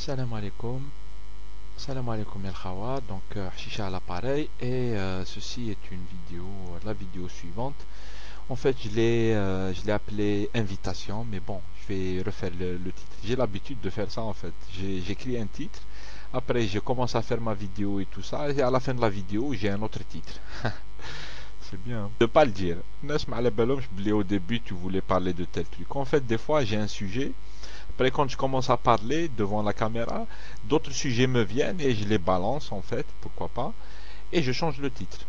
Salam alaikum. Salam alaikum el Khawa. Donc, Chicha à l'appareil. Et ceci est une vidéo, la vidéo suivante. En fait, je l'ai appelé invitation, mais bon, je vais refaire le titre. J'ai l'habitude de faire ça en fait. J'écris un titre, après je commence à faire ma vidéo et tout ça, et à la fin de la vidéo, j'ai un autre titre. C'est bien, hein. De pas le dire. Nesma ala balom, je voulais au début, tu voulais parler de tel truc. En fait, des fois, j'ai un sujet. Après, quand je commence à parler devant la caméra, d'autres sujets me viennent et je les balance en fait, pourquoi pas, et je change le titre.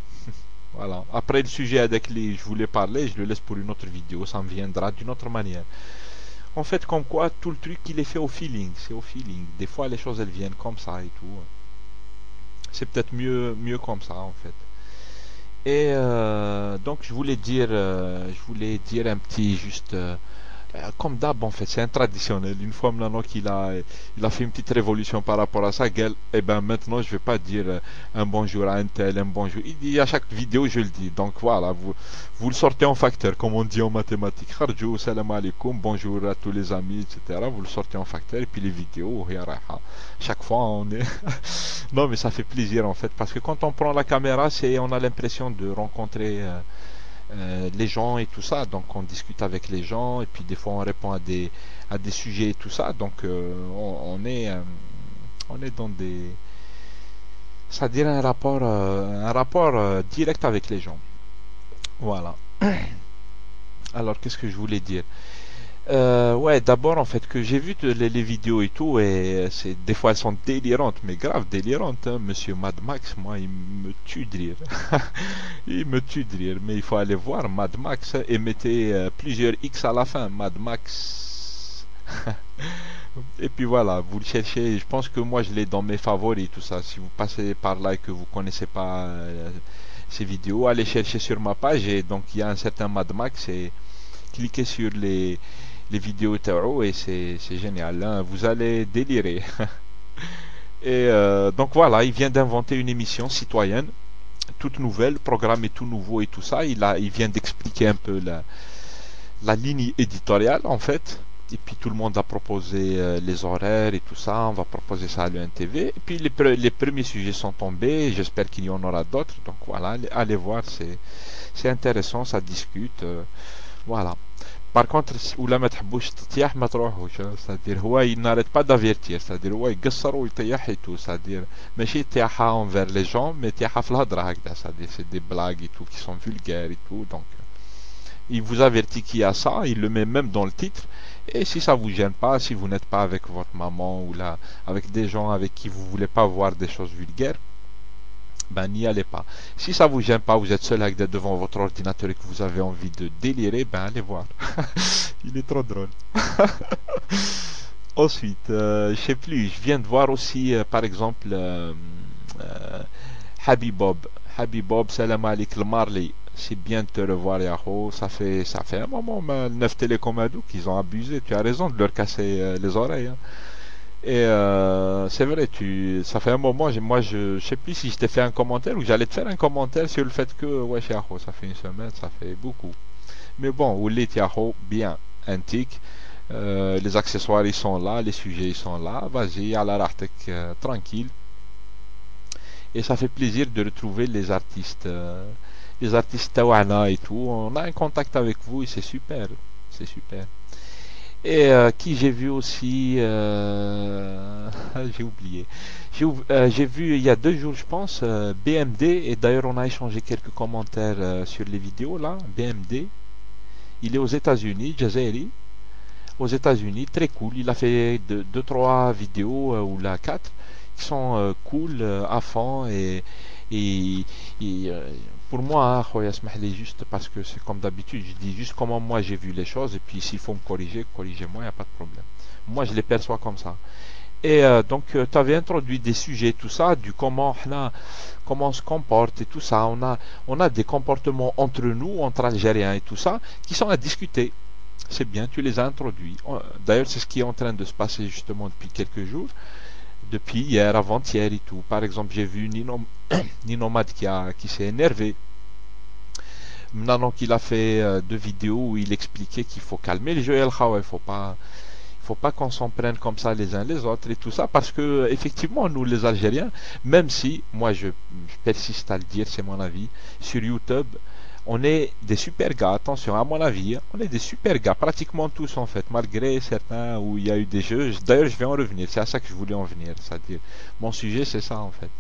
Voilà. Après, le sujet avec lequel je voulais parler, je le laisse pour une autre vidéo, ça me viendra d'une autre manière. En fait, comme quoi, tout le truc, il est fait au feeling, c'est au feeling. Des fois, les choses, elles viennent comme ça et tout. C'est peut-être mieux comme ça, en fait. Et donc, je voulais dire un petit, juste, comme d'hab en fait, c'est un traditionnel. Une fois maintenant il a fait une petite révolution par rapport à ça, Gel, et ben maintenant je vais pas dire un bonjour à un tel, un bonjour. Il dit à chaque vidéo je le dis. Donc voilà, vous le sortez en facteur, comme on dit en mathématiques. Kharjou, salam alaikum, bonjour à tous les amis, etc. Vous le sortez en facteur et puis les vidéos, chaque fois on est. Non mais ça fait plaisir en fait, parce que quand on prend la caméra, on a l'impression de rencontrer les gens et tout ça, donc on discute avec les gens et puis des fois on répond à des sujets et tout ça, donc on est dans des, c'est-à-dire un rapport direct avec les gens. Voilà. Alors qu'est-ce que je voulais dire? Ouais, d'abord en fait que j'ai vu les vidéos et tout, et c'est des fois elles sont délirantes, mais grave délirantes, hein. Monsieur Mad Max, moi il me tue de rire. Il me tue de rire, mais il faut aller voir Mad Max et mettez plusieurs X à la fin, Mad Max. Et puis voilà, vous le cherchez. Je pense que moi je l'ai dans mes favoris, tout ça. Si vous passez par là et que vous connaissez pas ces vidéos, allez chercher sur ma page, et donc il y a un certain Mad Max, et cliquez sur les vidéos Taro, et c'est génial, hein. Vous allez délirer. Et donc voilà, il vient d'inventer une émission citoyenne, toute nouvelle, programme est tout nouveau et tout ça. Il vient d'expliquer un peu la ligne éditoriale en fait. Et puis tout le monde a proposé les horaires et tout ça. On va proposer ça à l'UNTV. Et puis les premiers sujets sont tombés. J'espère qu'il y en aura d'autres. Donc voilà, allez voir, c'est intéressant, ça discute. Voilà. Par contre, ولا ما تحبوش تطيح ما تروحوش. C'est-à-dire هو il n'arrête pas d'avertir. C'est-à-dire هو يقصر ويطيح et tout. C'est-à-dire ماشي تياحة envers les gens, mais تياحة في الهضرة هكذا. C'est-à-dire c'est des blagues et tout qui sont vulgaires et tout. Donc il vous avertit qu'il y a ça, il le met même dans le titre. Et si ça vous gêne pas, si vous n'êtes pas avec votre maman ou là avec des gens avec qui vous voulez pas voir des choses vulgaires, ben n'y allez pas. Si ça vous gêne pas, vous êtes seul avec devant votre ordinateur et que vous avez envie de délirer, ben allez voir. Il est trop drôle. Ensuite, je sais plus, je viens de voir aussi par exemple Habibob. Habibob, salam alik le Marley. C'est bien de te revoir, Yahoo. Ça fait un moment, le 9 Télécom Hadouk, qu'ils ont abusé. Tu as raison de leur casser les oreilles, hein. Et c'est vrai, ça fait un moment, moi je sais plus si je t'ai fait un commentaire ou j'allais te faire un commentaire sur le fait que, ouais, Yahoo, ça fait une semaine, ça fait beaucoup. Mais bon, ou les Yahoo, bien, antique. Les accessoires ils sont là, les sujets ils sont là. Vas-y, à la rahtek, tranquille. Et ça fait plaisir de retrouver les artistes Tawana et tout. On a un contact avec vous et c'est super, c'est super. Et qui j'ai vu aussi, j'ai oublié. J'ai vu il y a 2 jours, je pense, BMD, et d'ailleurs on a échangé quelques commentaires sur les vidéos là. BMD, il est aux États-Unis, Jazairi, aux États-Unis, très cool. Il a fait 2-3 vidéos ou là 4 qui sont cool à fond, et, et, pour moi, juste parce que c'est comme d'habitude, je dis juste comment moi j'ai vu les choses, et puis s'il faut me corriger, corrigez-moi, il n'y a pas de problème. Moi je les perçois comme ça. Et donc tu avais introduit des sujets, tout ça, du comment on se comporte et tout ça. On a des comportements entre nous, entre Algériens et tout ça, qui sont à discuter. C'est bien, tu les as introduits. D'ailleurs, c'est ce qui est en train de se passer justement depuis quelques jours. Depuis hier, avant-hier et tout. Par exemple, j'ai vu Ninomad qui s'est énervé. Maintenant qu'il a fait 2 vidéos où il expliquait qu'il faut calmer les jeux El Khawa, il faut pas qu'on s'en prenne comme ça les uns les autres et tout ça, parce que effectivement, nous les Algériens, même si, moi je persiste à le dire, c'est mon avis, sur YouTube, on est des super gars, attention, à mon avis, hein, on est des super gars, pratiquement tous en fait, malgré certains où il y a eu des jeux. D'ailleurs, je vais en revenir, c'est à ça que je voulais en venir, c'est-à-dire, mon sujet c'est ça en fait.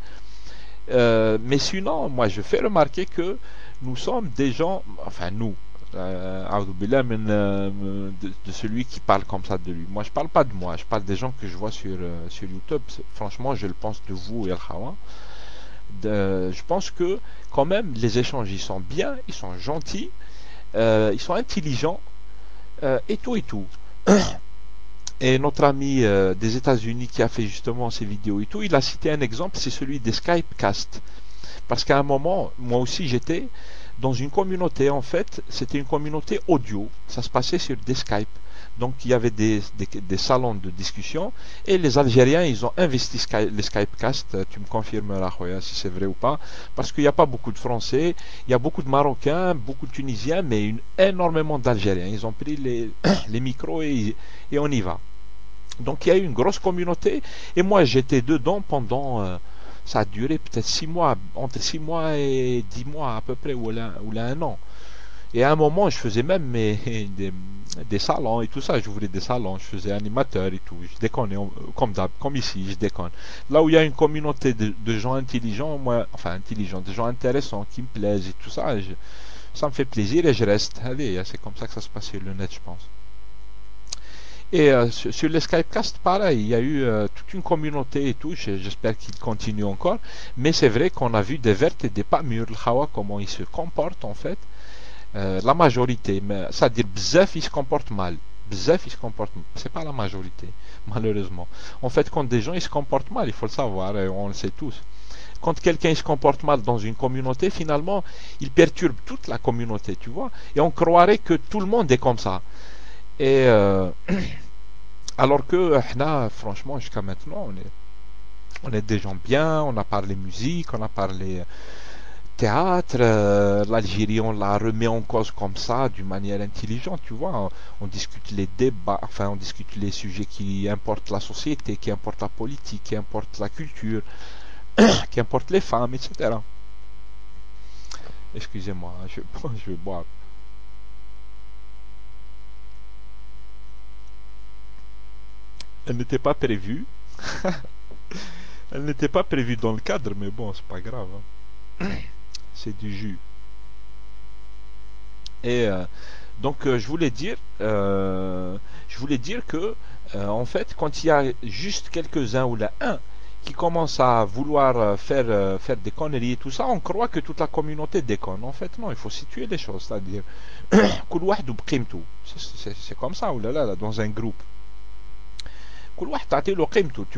Mais sinon, moi je fais remarquer que nous sommes des gens, enfin nous, de celui qui parle comme ça de lui. Moi je parle pas de moi, je parle des gens que je vois sur YouTube. Franchement, je le pense de vous et El Khawa. Je pense que quand même les échanges ils sont bien, ils sont gentils, ils sont intelligents et tout et tout. Et notre ami des États-Unis qui a fait justement ces vidéos et tout, il a cité un exemple, c'est celui des Skypecast. Parce qu'à un moment, moi aussi j'étais dans une communauté, en fait, c'était une communauté audio, ça se passait sur des Skype. Donc il y avait des salons de discussion et les Algériens ils ont investi les Skypecast, tu me confirmeras Khoya, si c'est vrai ou pas, parce qu'il n'y a pas beaucoup de Français, il y a beaucoup de Marocains, beaucoup de Tunisiens, mais énormément d'Algériens. Ils ont pris les micros et on y va. Donc il y a eu une grosse communauté et moi j'étais dedans pendant ça a duré peut-être 6 mois, entre 6 mois et 10 mois à peu près, ou là un an. Et à un moment, je faisais même des salons et tout ça. Je voulais des salons, je faisais animateur et tout. Je déconne, comme ici, je déconne. Là où il y a une communauté de gens intelligents, moi, enfin intelligents, de gens intéressants qui me plaisent et tout ça, ça me fait plaisir et je reste. Allez, c'est comme ça que ça se passe sur le net, je pense. Et sur les Skypecast, pareil, il y a eu toute une communauté et tout, j'espère qu'il continue encore, mais c'est vrai qu'on a vu des vertes et des pas mûres, le Khawa, comment ils se comportent en fait, la majorité, c'est-à-dire bzef, ils se comportent mal, bzef, ils se comportent mal, c'est pas la majorité, malheureusement. En fait, quand des gens ils se comportent mal, il faut le savoir, on le sait tous. Quand quelqu'un il se comporte mal dans une communauté, finalement, il perturbe toute la communauté, tu vois, et on croirait que tout le monde est comme ça. Et alors que là, franchement, jusqu'à maintenant, on est des gens bien, on a parlé musique, on a parlé théâtre, l'Algérie, on la remet en cause comme ça, d'une manière intelligente, tu vois. On discute les débats, enfin, on discute les sujets qui importent la société, qui importent la politique, qui importent la culture, qui importent les femmes, etc. Excusez-moi, je vais boire. Elle n'était pas prévue. Elle n'était pas prévue dans le cadre, mais bon, c'est pas grave, hein. C'est du jus. Et donc je voulais dire que en fait, quand il y a juste quelques-uns ou là un qui commence à vouloir faire des conneries et tout ça, on croit que toute la communauté déconne. En fait, non, il faut situer les choses, c'est-à-dire c'est comme ça, ou là, dans un groupe. Tu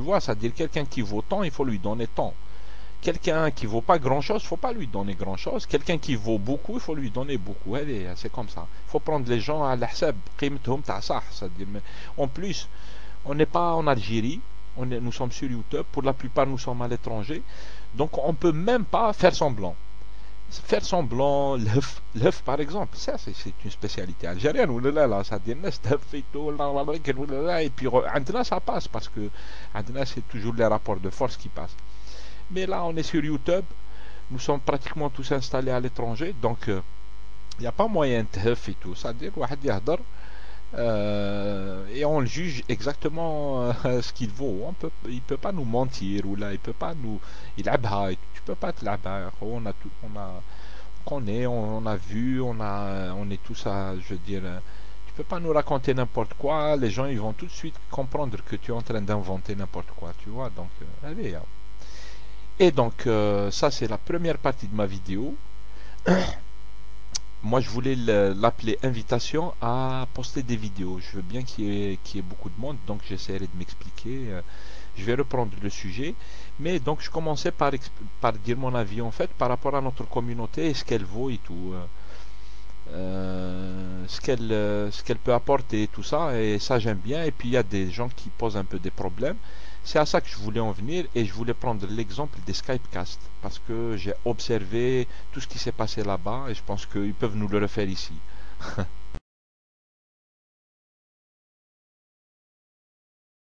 vois, c'est-à-dire quelqu'un qui vaut tant, il faut lui donner tant. Quelqu'un qui vaut pas grand-chose, il faut pas lui donner grand-chose. Quelqu'un qui vaut beaucoup, il faut lui donner beaucoup. Allez, c'est comme ça. Il faut prendre les gens à l'hsab, c'est-à-dire, en plus, on n'est pas en Algérie, nous sommes sur YouTube, pour la plupart nous sommes à l'étranger, donc on peut même pas faire semblant. Faire semblant, l'œuf par exemple, ça c'est une spécialité algérienne, ou là, ça dit et tout, et puis maintenant ça passe parce que maintenant c'est toujours les rapports de force qui passent. Mais là on est sur YouTube, nous sommes pratiquement tous installés à l'étranger, donc il n'y a pas moyen de et tout, c'est-à-dire et on le juge exactement ce qu'il vaut. Il peut pas nous mentir ou là, il peut pas nous, tu peux pas te la on connaît, on a vu, on est tous à, je veux dire, tu peux pas nous raconter n'importe quoi. Les gens ils vont tout de suite comprendre que tu es en train d'inventer n'importe quoi, tu vois. Donc allez. Hein. Et donc ça c'est la première partie de ma vidéo. Moi je voulais l'appeler invitation à poster des vidéos. Je veux bien qu'il y ait beaucoup de monde, donc j'essaierai de m'expliquer. Je vais reprendre le sujet. Mais donc je commençais par dire mon avis en fait par rapport à notre communauté et ce qu'elle vaut et tout. Ce qu'elle peut apporter et tout ça. Et ça j'aime bien. Et puis il y a des gens qui posent un peu des problèmes. C'est à ça que je voulais en venir et je voulais prendre l'exemple des Skypecast parce que j'ai observé tout ce qui s'est passé là-bas et je pense qu'ils peuvent nous le refaire ici.